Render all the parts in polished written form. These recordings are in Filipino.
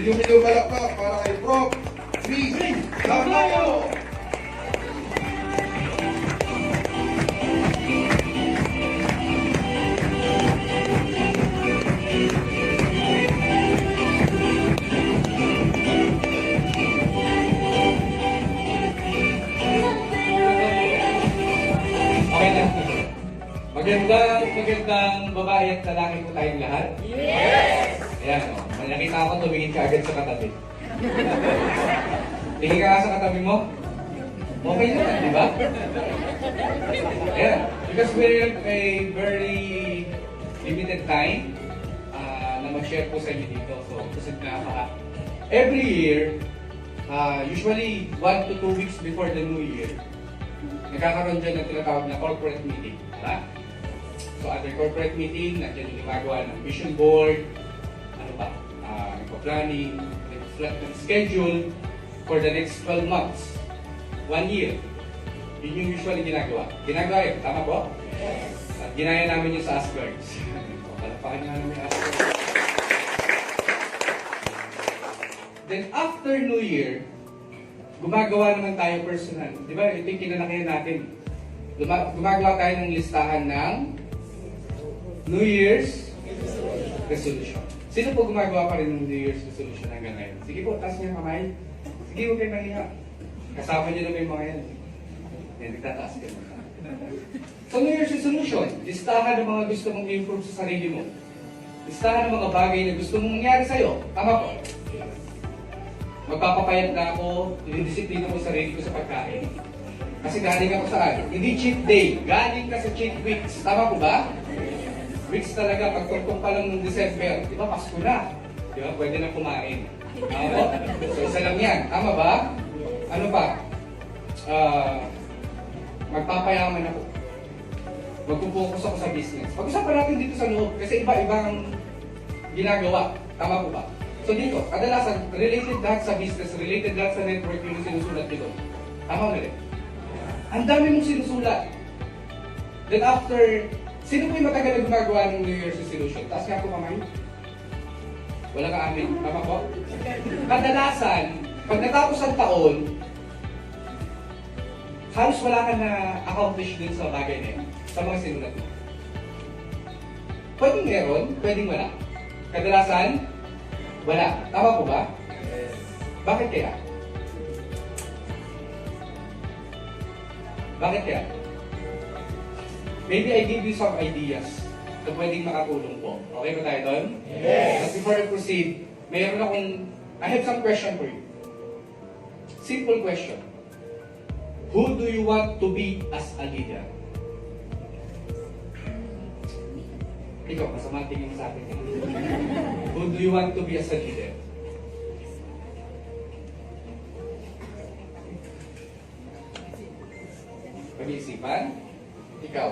Inyong palakpak para kay Prof. Chris Tamayo. Okay na. Magandang babae at lalaki po tayong lahat. Yes! Ayan, o. Nakita ako, tumingin ka agad sa katabi. Tingin ka nga sa katabi mo? Okay naman, di ba? Ayan. Because we're a very limited time na mag-share po sa inyo dito. So, kasi nga every year, usually 1 to 2 weeks before the New Year, nagkakaroon dyan ng tinatawag na corporate meeting. Diba? So, at the corporate meeting, nandiyan yung gumagawa ng vision board, ano pa, nagpa-planning, reflect ng schedule for the next 12 months, 1 year. Yun yung usually ginagawa. Ginagawa yun, tama po? Yes. At ginaya namin yung sa Asgard's. Palapakan nga namin Asgard. Then after New Year, gumagawa naman tayo personal. Di ba? Ito yung kinalakihan natin. Gumagawa tayo ng listahan ng New Year's resolution. Sino po gumagawa pa rin ng New Year's resolution hanggang ngayon? Sige po, taas niyo kamay. Sige, huwag kayo mahiya. Kasama niyo na yung mga yan. Yan, nagtataas ka na. So, New Year's resolution, listahan ng mga gusto mong i-improve sa sarili mo. Listahan ng mga bagay na gusto mong mangyari sa'yo. Tama po? Magpapapayat na ako, dinidisiplina ko sarili ko sa pagkain. Kasi galing ako saan? Hindi cheat day, galing ka sa cheat weeks. Tama po ba? Weeks talaga, pagtungtong pa lang ng December. Di ba, Pasko na. Di ba, pwede na kumain. Tama po? So, isa lang yan. Tama ba? Ano pa? Magpapayaman ako. Magpupokus ako sa business. Pag-usapan natin dito sa loob, kasi iba-ibang ginagawa. Tama po ba? So dito, kadalasan, related lahat sa business, related lahat sa network yung sinusulat dito. Tama ulit. Ang dami mong sinusulat. Then after, sino po yung matagal na gumagawa ng New Year's resolution? Taas nga po kamay. Wala ka amin. Tama po? Kadalasan, pag natapos ang taon, halos wala ka na accomplish din sa bagay na yun, sa mga sinulat mo. Pwedeng meron, pwedeng wala. Kadalasan, wala. Tama po ba? Yes. Bakit kaya? Bakit kaya? Maybe I give you some ideas na pwedeng makatulong po. Okay ba tayo doon? Yes! But before I proceed, I have some question for you. Simple question. Who do you want to be as a leader? Ikaw, masama tingin mo sa akin. Who do you want to be as a leader? Pag-iisipan? Ikaw.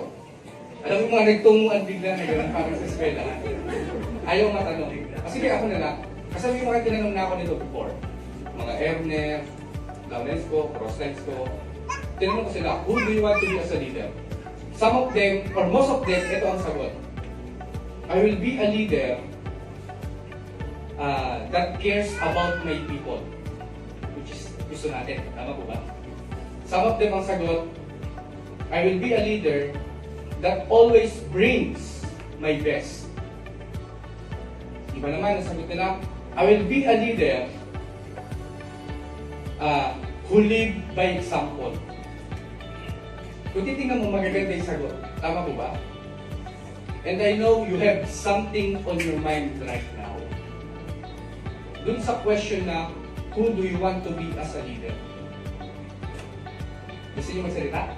Alam mo mga nagtunguan bigla na gano'n parang sa eskwela. Ayaw matanong. Kasi ako na lang. Kasi may mga tinanong na ako nito before. Mga Erner, Launesco, Crosslensco. Tinanong ko sila, who do you want to be as a leader? Some of them, or most of them, ito ang sagot. I will be a leader that cares about my people. Which is gusto natin. Tama po ba? Some of them ang sagot, I will be a leader that always brings my best. Iba naman, ang sagot nila, I will be a leader who live by example. Kung titingnan mo, magaganda yung sagot. Tama po ba? And I know you have something on your mind right now. Dun sa question na, who do you want to be as a leader? Gusto niyo magsalita?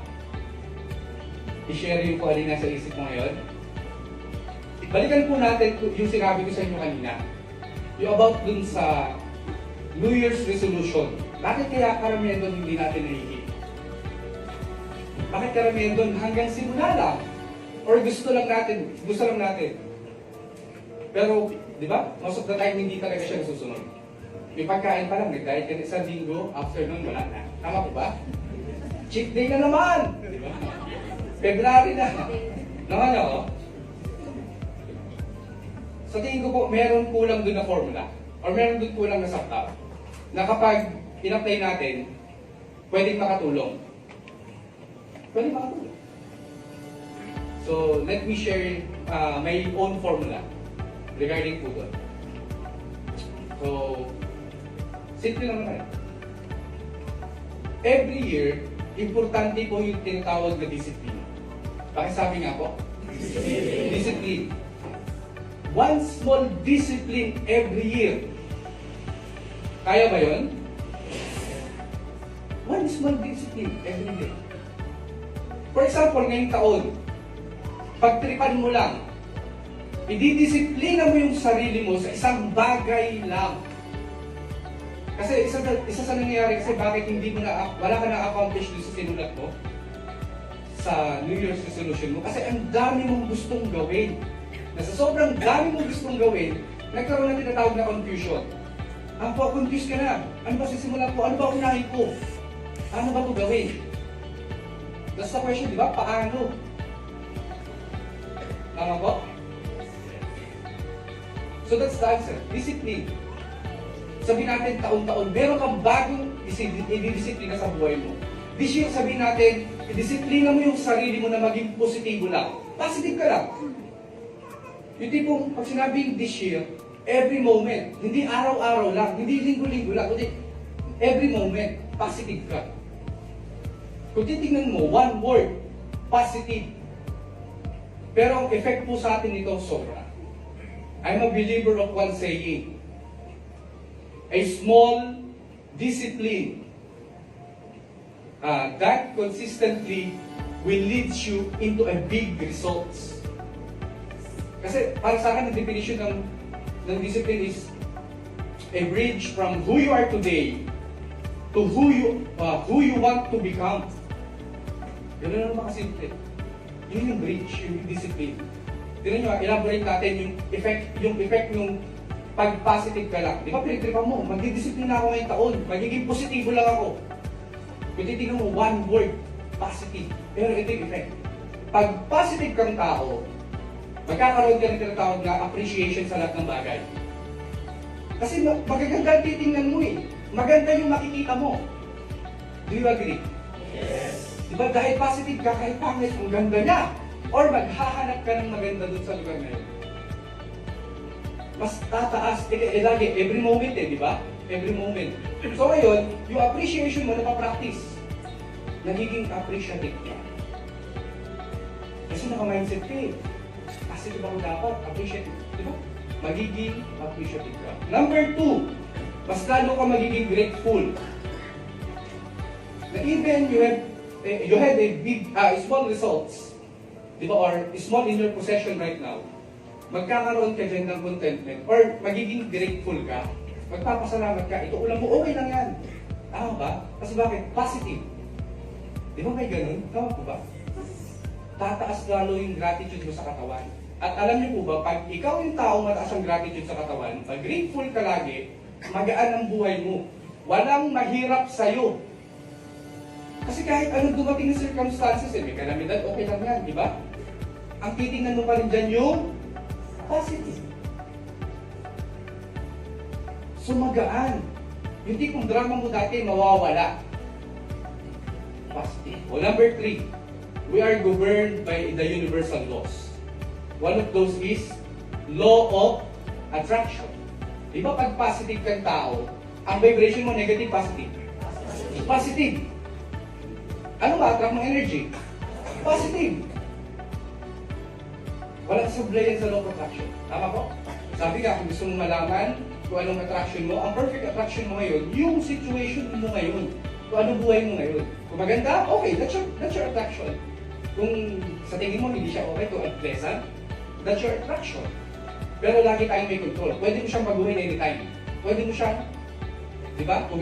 I-share yung kung alin nasa isip mo ngayon. Balikan po natin yung sinabi ko sa inyo kanina. Yung about dun sa New Year's resolution. Bakit kaya karamihan doon hindi natin nahihit? Bakit karamihan doon hanggang simula lang? Or gusto lang natin. Pero, di ba? Most of the time, hindi talaga siya nasusunod. Yung pagkain pa lang, nag-diet ka na isang linggo, after nun, wala na. Tama po ba? Cheat day na naman! Di ba? February na. Naman ako. Sa tingin ko po, meron kulang doon na formula. or meron doon kulang na sakta na kapag in-apply natin, pwedeng makatulong. Pwedeng makatulong. So, let me share my own formula regarding po doon. So, simple lang naman. Every year, importante po yung tinatawag na disiplina. Pakisabi nga po? Discipline. One small discipline every year. Kaya ba yun? One small discipline every year. For example, ngayong taon, pagtripan mo lang, ididisiplina mo yung sarili mo sa isang bagay lang. Kasi isa sa nangyayari kasi bakit wala ka na-accomplish doon sa sinulat mo, sa New Year's resolution mo, kasi ang dami mong gustong gawin. Sa sobrang dami mong gustong gawin, nagkaroon na tinatawag na confusion. Ang confused ka na. Ano ba sisimulan ko? Ano ba unahin ko? Ano ba ito gawin? That's the question, di ba? Paano? Tama po? So that's the answer. Discipline. Sabihin natin taon-taon, meron kang bagong i-disiplina sa buhay mo. This year, sabihin natin, i-disiplina mo yung sarili mo na maging positibo lang. Positive ka lang. Yung tipong, pag sinabing this year, every moment, hindi araw-araw lang, hindi linggo-linggo lang, kundi every moment, positive ka. Kung titignan mo, one word, positive. Pero ang effect po sa atin nito, sobra. I'm a believer of one saying, a small discipline that consistently will lead you into a big results. Kasi para sa akin, ang definition ng discipline is a bridge from who you are today to who you want to become. Ganun naman kasimple. Yun yung bridge, yung discipline. Tignan nyo, elaborate natin yung effect ng pag-positive ka lang. Di ba pinagtripan mo, magdidisiplina ako ngayong taon, magiging positibo lang ako. Kung titignan mo, one word, positive. Pero ito yung effect. Pag positive kang tao, magkakaroon ka ng tinatawag na appreciation sa lahat ng bagay. Kasi magaganda titingnan mo eh. Maganda yung makikita mo. Do you agree? Yes. Diba dahil positive ka, kahit pangit, ang ganda niya. Or maghahanap ka ng maganda dun sa lugar na yun. Mas tataas, lagi, every moment di ba? Every moment. So ngayon, yung appreciation mo, napapractice. Nagiging appreciative ka. Kasi naka-mindset ka eh. Positive ako dapat, appreciative. Di ba? Magiging appreciative ka. Number 2, mas lalo ka magiging grateful. Na even you had a big, small results, di ba? Or small in your possession right now, magkakaroon ka dyan ng contentment or magiging grateful ka. Magpapasalamat ka. Ito ulam mo, okay lang yan. Tama ba? Kasi bakit? Positive. Di ba may ganun? Tama po ba? Tataas lalo yung gratitude mo sa katawan. At alam niyo po ba, pag ikaw yung tao mataas ang gratitude sa katawan, pag grateful ka lagi, magaan ang buhay mo. Walang mahirap sa'yo. Kasi kahit anong dumating na circumstances, may kalamidad, okay lang yan, di ba? Ang titingnan mo pa rin dyan yung positive. Sumagaan. Yung tipong drama mo dati, mawawala. Positive. O number 3, we are governed by the universal laws. One of those is law of attraction. Di ba pag positive kang tao, ang vibration mo negative, positive? Positive. Ano ma-attract mong energy? Positive. Walang sablayan sa law of attraction. Tama po? Sabi ka, kung gusto mong malaman kung anong attraction mo, ang perfect attraction mo ngayon, yung situation mo ngayon. Kung anong buhay mo ngayon. Kung maganda, okay, that's your attraction. Kung sa tingin mo hindi siya okay, kung unpleasant, that's your attraction. Pero lagi tayong may control. Pwede mo siyang baguhin anytime. Pwede mo siyang, di ba? Kung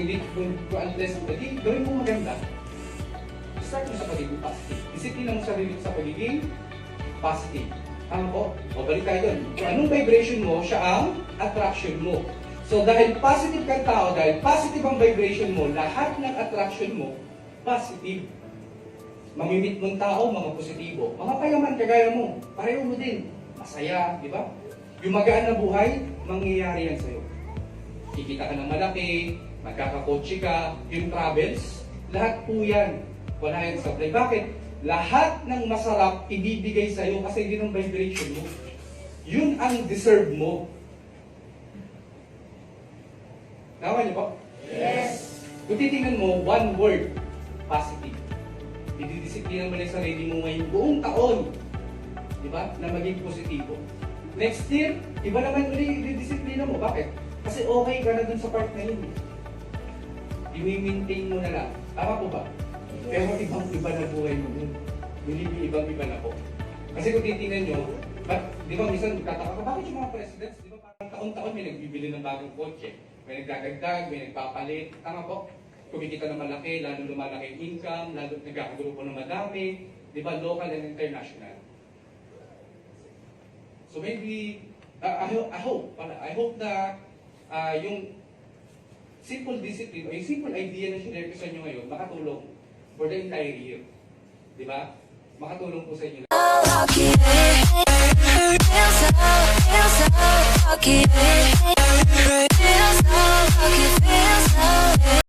unpleasant, hindi, gawin mo maganda. Start mo sa pagiging positive. Disiplina mo sarili sa pagiging positive. Tama po? O balik tayo doon. Kung anong vibration mo, siya ang attraction mo. So dahil positive kang tao, dahil positive ang vibration mo, lahat ng attraction mo, positive. Mamimit mong tao, mga positibo. Mga payaman, kagaya mo. Pareho mo din. Masaya, di ba? Yung magaan na buhay, mangyayari yan sa'yo. kikita ka ng malaki, magkakakotse ka, yung travels, lahat po yan. Wala yan sa supply. Bakit? Lahat ng masarap ibibigay sa'yo kasi yun ang vibration mo. Yun ang deserve mo. Tama niyo po? Yes. Kung titingnan mo, one word, positive. Ididisiplina mo na yung sarili mo ngayong buong taon. Di ba? Na maging positibo. Next year, iba naman ulit ididisiplina mo. Bakit? Kasi okay ka na dun sa part na yun. I-maintain mo na lang. Tama po ba? Pero ibang-iba na buhay mo dun. Ibang-iba na po. Kasi kung titingnan nyo, di ba minsan tataka ka, bakit yung mga presidents, di ba parang taon-taon may nagbibili ng bagong kotse? May nagdadagdag, may nagpapalit. Tama po? Kumikita ng malaki, lalo lumalaki yung income, lalo nagkakagrupo ng madami, di ba, local and international. So maybe, I hope na yung simple discipline, o yung simple idea na sinare ko sa inyo ngayon, makatulong for the entire year. Di ba? Makatulong po sa inyo. Feels so lucky.